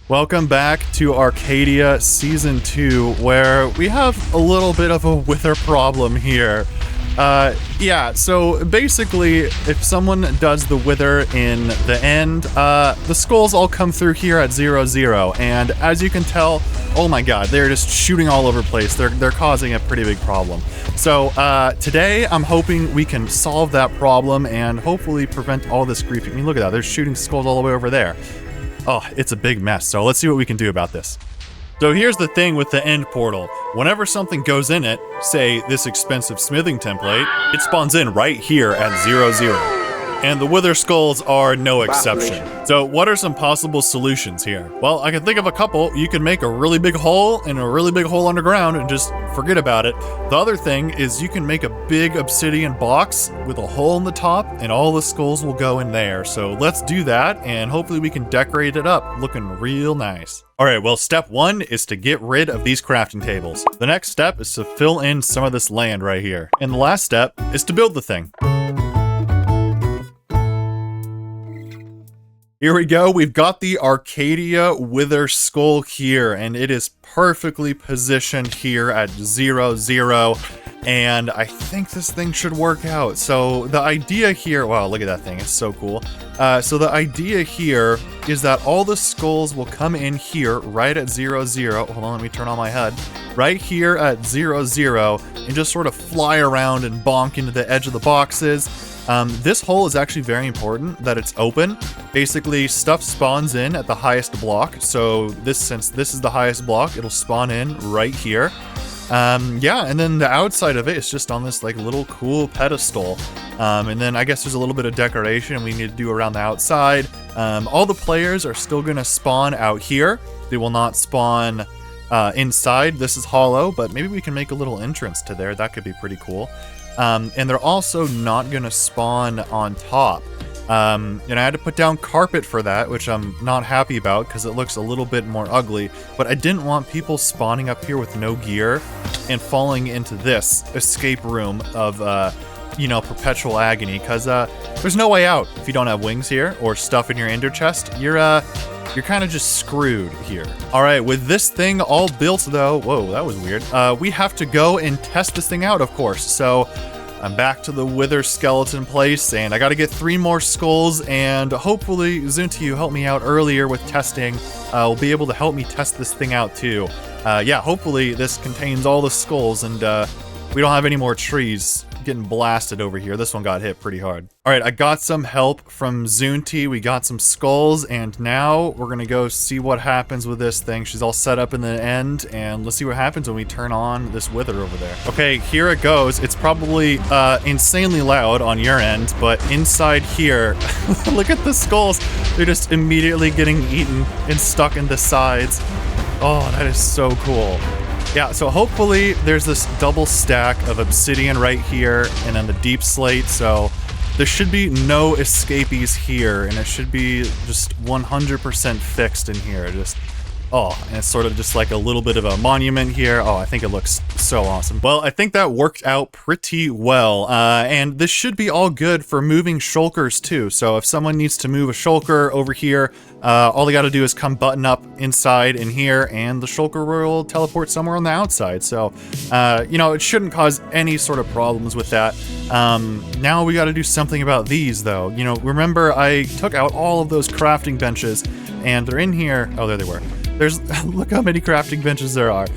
Welcome back to Arcadia Season 2, where we have a little bit of a wither problem here. Yeah, so basically, if someone does the wither in the end, the skulls all come through here at 0-0, and as you can tell, oh my god, they're just shooting all over the place. They're causing a pretty big problem. So, today, I'm hoping we can solve that problem and hopefully prevent all this grief. I mean, look at that, they're shooting skulls all the way over there. Oh, it's a big mess, so let's see what we can do about this. So here's the thing with the end portal. Whenever something goes in it, say this expensive smithing template, it spawns in right here at 0-0. And the wither skulls are no exception. So what are some possible solutions here? Well, I can think of a couple. You can make a really big hole and a really big hole underground and just forget about it. The other thing is you can make a big obsidian box with a hole in the top and all the skulls will go in there. So let's do that and hopefully we can decorate it up looking real nice. Alright, well step 1 is to get rid of these crafting tables. The next step is to fill in some of this land right here. And the last step is to build the thing. Here we go, we've got the Arcadia Wither Skull here, and it is perfectly positioned here at 0-0, and I think this thing should work out. So the idea here, wow, look at that thing, it's so cool. So the idea here is that all the skulls will come in here right at 0-0. Hold on, let me turn on my HUD. Right here at 0-0, and just sort of fly around and bonk into the edge of the boxes. This hole is actually very important that it's open. Basically, stuff spawns in at the highest block. So since this is the highest block, it'll spawn in right here. Yeah, and then the outside of it is just on this like little cool pedestal. And then I guess there's a little bit of decoration we need to do around the outside. All the players are still gonna spawn out here. They will not spawn inside. This is hollow, but maybe we can make a little entrance to there. That could be pretty cool. And they're also not gonna spawn on top. And I had to put down carpet for that, which I'm not happy about because it looks a little bit more ugly, but I didn't want people spawning up here with no gear and falling into this escape room of, you know, perpetual agony, because there's no way out if you don't have wings here or stuff in your ender chest. You're kind of just screwed here. All right, with this thing all built though, whoa, that was weird. We have to go and test this thing out, of course. So I'm back to the wither skeleton place and I gotta get 3 more skulls, and hopefully Zunti, you helped me out earlier with testing, will be able to help me test this thing out too. Yeah, hopefully this contains all the skulls and we don't have any more trees getting blasted over here. This one got hit pretty hard. All right, I got some help from Zunti. We got some skulls, and now we're gonna go see what happens with this thing. She's all set up in the end, and let's see what happens when we turn on this wither over there. Okay, here it goes. It's probably insanely loud on your end, but inside here, look at the skulls. They're just immediately getting eaten and stuck in the sides. Oh, that is so cool. Yeah, so hopefully there's this double stack of obsidian right here and then the deep slate, so there should be no escapees here, and it should be just 100% fixed in here. Just, oh, and it's sort of just like a little bit of a monument here. Oh, I think it looks so awesome. Well, I think that worked out pretty well, and this should be all good for moving shulkers too. So if someone needs to move a shulker over here, all they gotta do is come button up inside in here, and the shulker will teleport somewhere on the outside. So, you know, it shouldn't cause any sort of problems with that. Now we gotta do something about these though. You know, remember I took out all of those crafting benches, and they're in here. Oh, there they were. There's, look how many crafting benches there are.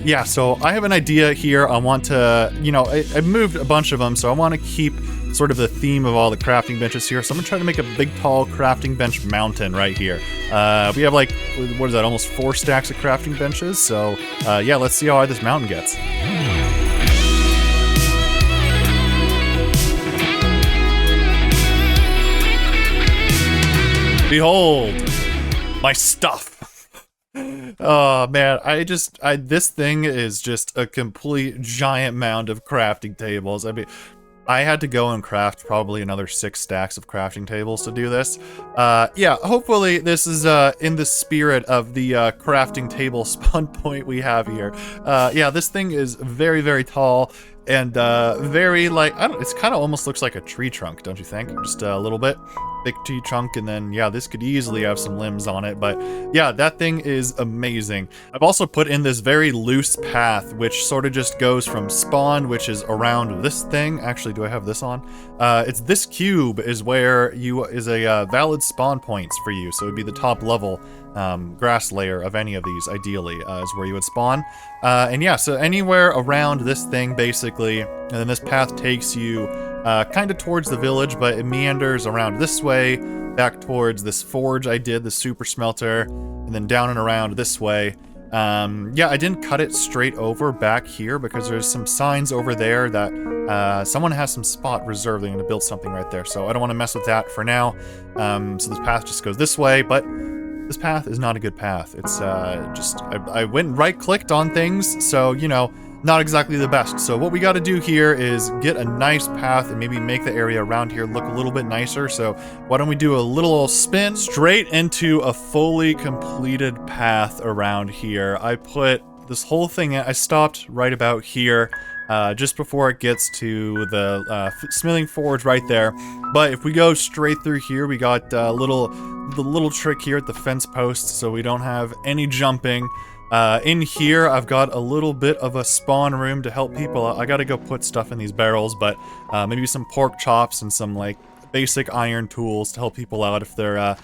Yeah, so I have an idea here. I want to, you know, I moved a bunch of them, so I want to keep sort of the theme of all the crafting benches here. So I'm gonna try to make a big, tall crafting bench mountain right here. We have like, what is that, almost 4 stacks of crafting benches. So yeah, let's see how high this mountain gets. Behold, my stuff. Oh man, this thing is just a complete giant mound of crafting tables. I mean, I had to go and craft probably another 6 stacks of crafting tables to do this. Yeah, hopefully this is in the spirit of the crafting table spawn point we have here. Yeah, this thing is very, very tall. And very like, I don't, it's kind of almost looks like a tree trunk, don't you think? Just a little bit. Big tree trunk, and then yeah, this could easily have some limbs on it, but yeah, that thing is amazing. I've also put in this very loose path, which sort of just goes from spawn, which is around this thing. Actually, do I have this on? It's this cube is where is a valid spawn points for you, so it'd be the top level grass layer of any of these, ideally, is where you would spawn. And yeah, so anywhere around this thing, basically, and then this path takes you kind of towards the village, but it meanders around this way, back towards this forge I did, the super smelter, and then down and around this way. Yeah, I didn't cut it straight over back here because there's some signs over there that someone has some spot reserved. They're going to build something right there, so I don't want to mess with that for now. So this path just goes this way, but this path is not a good path. It's I went and right-clicked on things, so, you know, not exactly the best. So what we got to do here is get a nice path and maybe make the area around here look a little bit nicer. So why don't we do a little spin straight into a fully completed path around here. I put this whole thing, I stopped right about here, just before it gets to the smithing forge right there. But if we go straight through here, we got the little trick here at the fence post, so we don't have any jumping. In here, I've got a little bit of a spawn room to help people out. I gotta go put stuff in these barrels, but maybe some pork chops and some, like, basic iron tools to help people out if they're,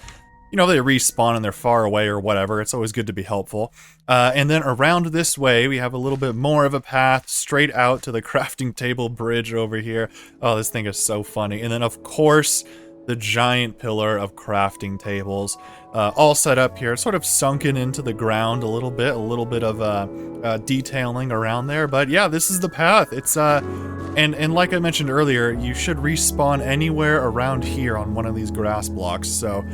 you know, they respawn and they're far away or whatever. It's always good to be helpful. And then around this way, we have a little bit more of a path straight out to the crafting table bridge over here. Oh, this thing is so funny. And then, of course, the giant pillar of crafting tables, all set up here, sort of sunken into the ground a little bit of detailing around there. But yeah, this is the path. It's and like I mentioned earlier, you should respawn anywhere around here on one of these grass blocks. So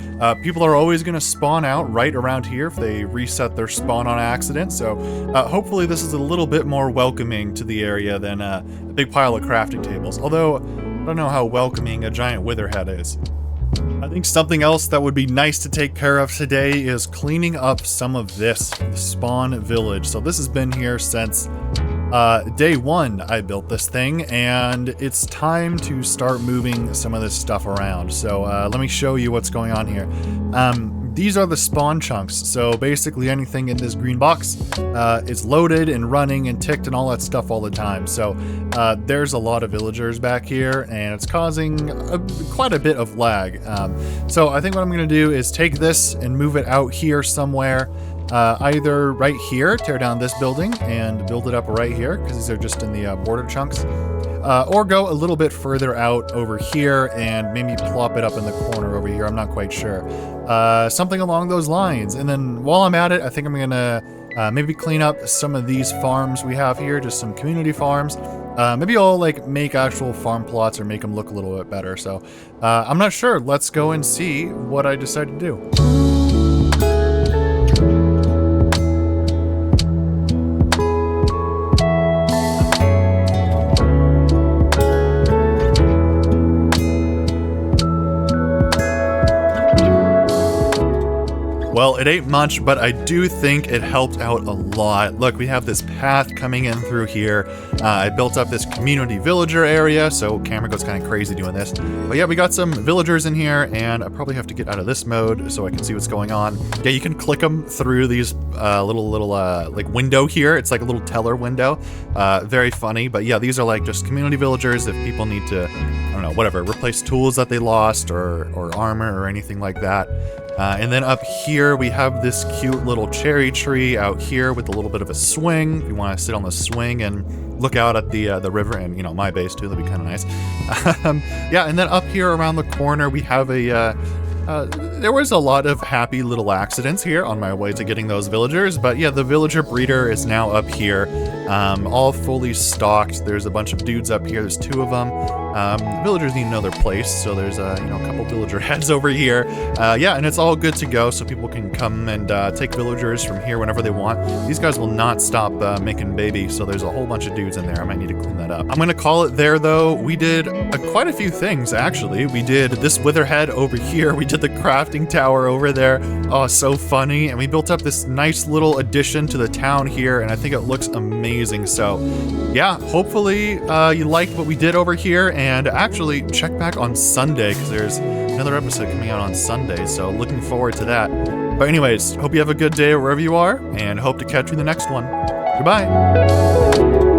people are always going to spawn out right around here if they reset their spawn on accident. So hopefully this is a little bit more welcoming to the area than a big pile of crafting tables. Although I don't know how welcoming a giant witherhead is. I think something else that would be nice to take care of today is cleaning up some of this, the spawn village. So this has been here since day one I built this thing, and it's time to start moving some of this stuff around. So let me show you what's going on here. These are the spawn chunks, so basically anything in this green box is loaded and running and ticked and all that stuff all the time. So there's a lot of villagers back here, and it's causing quite a bit of lag. So I think what I'm going to do is take this and move it out here somewhere, either right here, tear down this building and build it up right here, because these are just in the border chunks. Or go a little bit further out over here and maybe plop it up in the corner over here. I'm not quite sure. Something along those lines. And then while I'm at it, I think I'm gonna maybe clean up some of these farms we have here, just some community farms. Maybe I'll like make actual farm plots or make them look a little bit better. So I'm not sure. Let's go and see what I decide to do. Well, it ain't much, but I do think it helped out a lot. Look, we have this path coming in through here. I built up this community villager area, so camera goes kind of crazy doing this. But yeah, we got some villagers in here, and I probably have to get out of this mode so I can see what's going on. Yeah, you can click them through these little like window here. It's like a little teller window. Very funny, but yeah, these are like just community villagers if people need to, I don't know, whatever, replace tools that they lost or armor or anything like that. And then up here, we have this cute little cherry tree out here with a little bit of a swing. If you want to sit on the swing and look out at the river and, you know, my base too, that'd be kind of nice. Yeah, and then up here around the corner, we have a, there was a lot of happy little accidents here on my way to getting those villagers, but yeah, the villager breeder is now up here, all fully stocked. There's a bunch of dudes up here, there's 2 of them. Villagers need to know their place, so there's you know, a couple villager heads over here. Yeah, and it's all good to go, so people can come and take villagers from here whenever they want. These guys will not stop making babies, so there's a whole bunch of dudes in there. I might need to clean that up. I'm gonna call it there, though. We did quite a few things, actually. We did this witherhead over here. We did the crafting tower over there. Oh, so funny. And we built up this nice little addition to the town here, and I think it looks amazing. So, yeah, hopefully you liked what we did over here, and actually check back on Sunday, because there's another episode coming out on Sunday, so looking forward to that. But anyways, hope you have a good day wherever you are, and hope to catch you in the next one. Goodbye!